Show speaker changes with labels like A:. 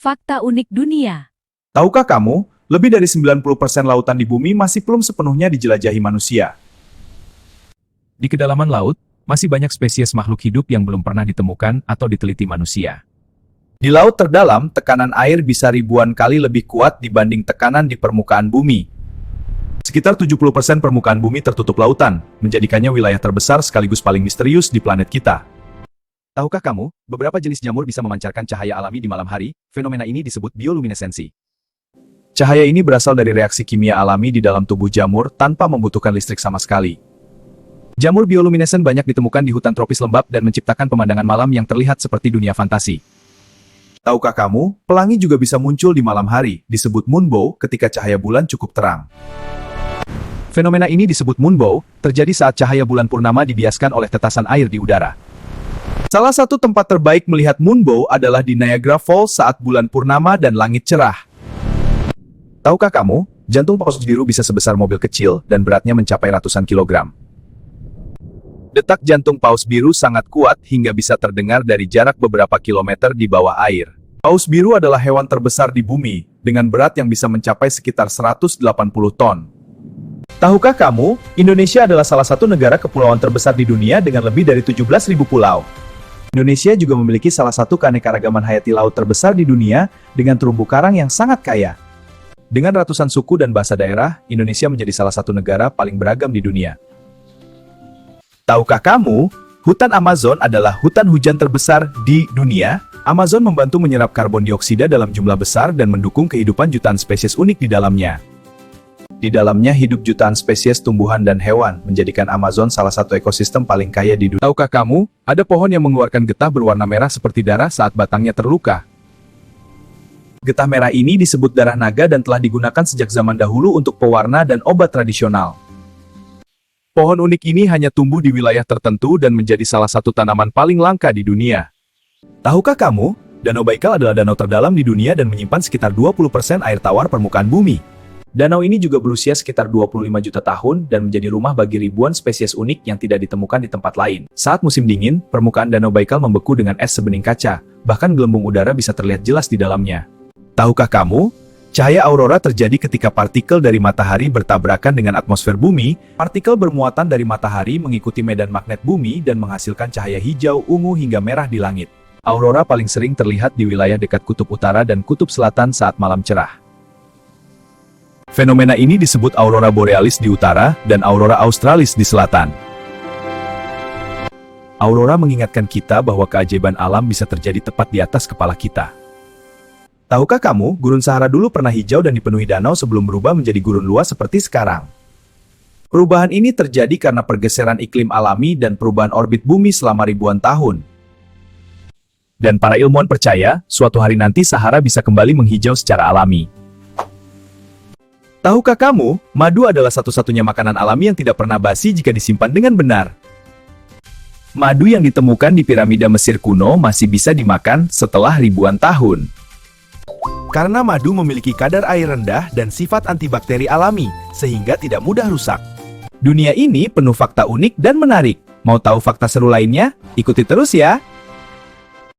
A: Fakta unik dunia.
B: Tahukah kamu, lebih dari 90% lautan di bumi masih belum sepenuhnya dijelajahi manusia.
C: Di kedalaman laut, masih banyak spesies makhluk hidup yang belum pernah ditemukan atau diteliti manusia.
B: Di laut terdalam, tekanan air bisa ribuan kali lebih kuat dibanding tekanan di permukaan bumi. Sekitar 70% permukaan bumi tertutup lautan, menjadikannya wilayah terbesar sekaligus paling misterius di planet kita. Tahukah kamu, beberapa jenis jamur bisa memancarkan cahaya alami di malam hari? Fenomena ini disebut bioluminesensi. Cahaya ini berasal dari reaksi kimia alami di dalam tubuh jamur tanpa membutuhkan listrik sama sekali. Jamur bioluminesen banyak ditemukan di hutan tropis lembab dan menciptakan pemandangan malam yang terlihat seperti dunia fantasi. Tahukah kamu, pelangi juga bisa muncul di malam hari, disebut moonbow ketika cahaya bulan cukup terang. Fenomena ini disebut moonbow, terjadi saat cahaya bulan purnama dibiaskan oleh tetasan air di udara. Salah satu tempat terbaik melihat moonbow adalah di Niagara Falls saat bulan purnama dan langit cerah. Tahukah kamu, jantung paus biru bisa sebesar mobil kecil dan beratnya mencapai ratusan kilogram. Detak jantung paus biru sangat kuat hingga bisa terdengar dari jarak beberapa kilometer di bawah air. Paus biru adalah hewan terbesar di bumi, dengan berat yang bisa mencapai sekitar 180 ton. Tahukah kamu, Indonesia adalah salah satu negara kepulauan terbesar di dunia dengan lebih dari 17.000 pulau. Indonesia juga memiliki salah satu keanekaragaman hayati laut terbesar di dunia dengan terumbu karang yang sangat kaya. Dengan ratusan suku dan bahasa daerah, Indonesia menjadi salah satu negara paling beragam di dunia. Tahukah kamu, hutan Amazon adalah hutan hujan terbesar di dunia? Amazon membantu menyerap karbon dioksida dalam jumlah besar dan mendukung kehidupan jutaan spesies unik di dalamnya. Di dalamnya hidup jutaan spesies tumbuhan dan hewan, menjadikan Amazon salah satu ekosistem paling kaya di dunia. Tahukah kamu, ada pohon yang mengeluarkan getah berwarna merah seperti darah saat batangnya terluka? Getah merah ini disebut darah naga dan telah digunakan sejak zaman dahulu untuk pewarna dan obat tradisional. Pohon unik ini hanya tumbuh di wilayah tertentu dan menjadi salah satu tanaman paling langka di dunia. Tahukah kamu, Danau Baikal adalah danau terdalam di dunia dan menyimpan sekitar 20% air tawar permukaan bumi. Danau ini juga berusia sekitar 25 juta tahun dan menjadi rumah bagi ribuan spesies unik yang tidak ditemukan di tempat lain. Saat musim dingin, permukaan Danau Baikal membeku dengan es sebening kaca, bahkan gelembung udara bisa terlihat jelas di dalamnya. Tahukah kamu, cahaya aurora terjadi ketika partikel dari matahari bertabrakan dengan atmosfer bumi. Partikel bermuatan dari matahari mengikuti medan magnet bumi dan menghasilkan cahaya hijau, ungu hingga merah di langit. Aurora paling sering terlihat di wilayah dekat kutub utara dan kutub selatan saat malam cerah. Fenomena ini disebut aurora borealis di utara dan aurora australis di selatan. Aurora mengingatkan kita bahwa keajaiban alam bisa terjadi tepat di atas kepala kita. Tahukah kamu, gurun Sahara dulu pernah hijau dan dipenuhi danau sebelum berubah menjadi gurun luas seperti sekarang? Perubahan ini terjadi karena pergeseran iklim alami dan perubahan orbit bumi selama ribuan tahun. Dan para ilmuwan percaya, suatu hari nanti Sahara bisa kembali menghijau secara alami. Tahukah kamu, madu adalah satu-satunya makanan alami yang tidak pernah basi jika disimpan dengan benar. Madu yang ditemukan di piramida Mesir kuno masih bisa dimakan setelah ribuan tahun. Karena madu memiliki kadar air rendah dan sifat antibakteri alami, sehingga tidak mudah rusak. Dunia ini penuh fakta unik dan menarik. Mau tahu fakta seru lainnya? Ikuti terus ya!